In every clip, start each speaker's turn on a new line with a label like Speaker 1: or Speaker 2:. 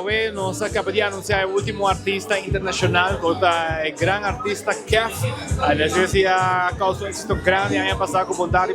Speaker 1: hoy nos acaba de anunciar el último artista internacional, el gran artista Kef. Les decía, causó éxito grande el año pasado con Bontari.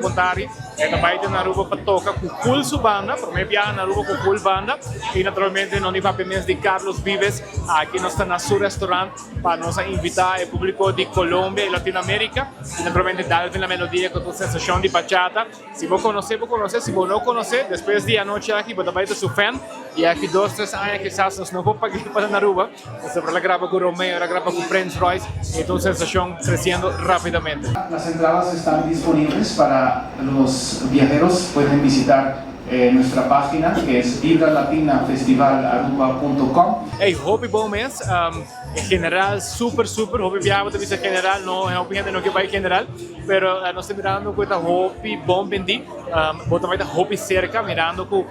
Speaker 1: Também tem na Aruba para tocar com full sua banda, para mim viajar na Aruba com full banda. E naturalmente não iba apenas de Carlos Vives, aqui nós estamos no seu restaurante para nos invitar o público de Colômbia e Latinoamérica. E naturalmente Dalvin La Melodia com a sensação de bachata. Se você conhecer, se você não conhecer, depois de a noite aqui, você vai ter seu fã. E aqui 2-3 anos quizás nós não vamos para na Aruba. Você vai gravar com Romeo, graba com Prince Royce. Então a sensação crescendo rapidamente.
Speaker 2: Las entradas están disponibles para los viajeros. Pueden visitar nuestra página que es vibralatinafestivalaruba.com.
Speaker 1: Hey, Hopi bom mês. En general, super. Hopi viaja para visa general, no é gente não que vai general, pero nós estamos mirando com a Hopi bom vendi. Bota vai da Hopi cerca, mirando com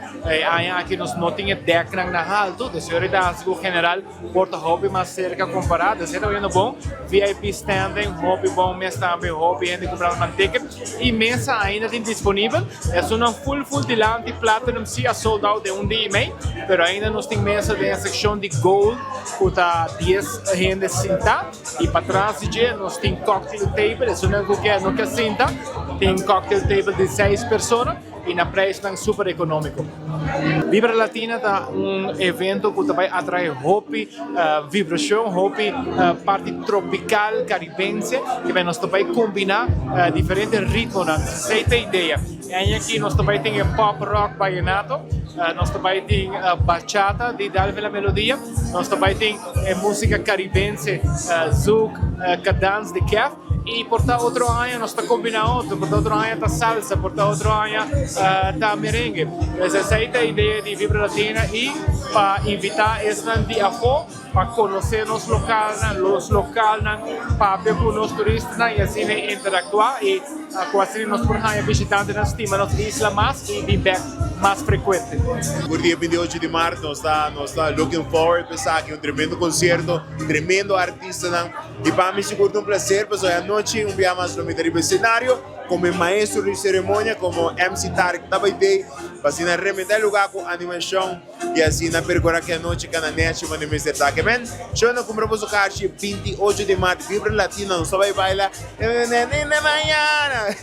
Speaker 1: aqui nós não tinha deck na alto, de senhorita asgo general, porta Hopi mais cerca comparado, você está vendo bom? VIP standing, Hopi bom mês também, Hopi gente comprando manteca e mesa ainda tem disponível. É uma full dilante platinum se sold out de dia e meio, pero ainda nós tem mesa de seção de gold, com 10 gente sentada e para trás de nós tem cocktail table, isso não é senta, tem cocktail table de 6 pessoas e na preço tão super econômico. Vibra Latina é evento que vai atrair Hopi vibração, Hopi parte tropical caribense, que nós vai combinar diferentes ritmos, você tem ideia. E aqui nós também temos pop rock vallenato, nós também temos bachata de Dalvin La Melodia, nós também temos música caribense, zouk, cadence de Kef. E por outro ano nós estamos combinando, por outro ano está salsa, por outro ano está merengue. Essa é a ideia de Vibra Latina e para invitar esse dia para conhecer os locais, para ver com os turistas e assim interactuar e quase nós podemos visitar nas islas mais e vir mais frequente.
Speaker 3: Por dia 28 de março nós está looking forward para aqui tremendo concerto, tremendo artista e para mim é um prazer passar a noite dia mais no meio cenário como maestro de cerimônia, como MC Tarek Tabaitei, para assim arrematar lugar com animação e assim percorrer que a noite que a net vai me estar aqui bem. Eu não compramos o carro 28 de março, Vibra Latina, não só vai bailar na manhã.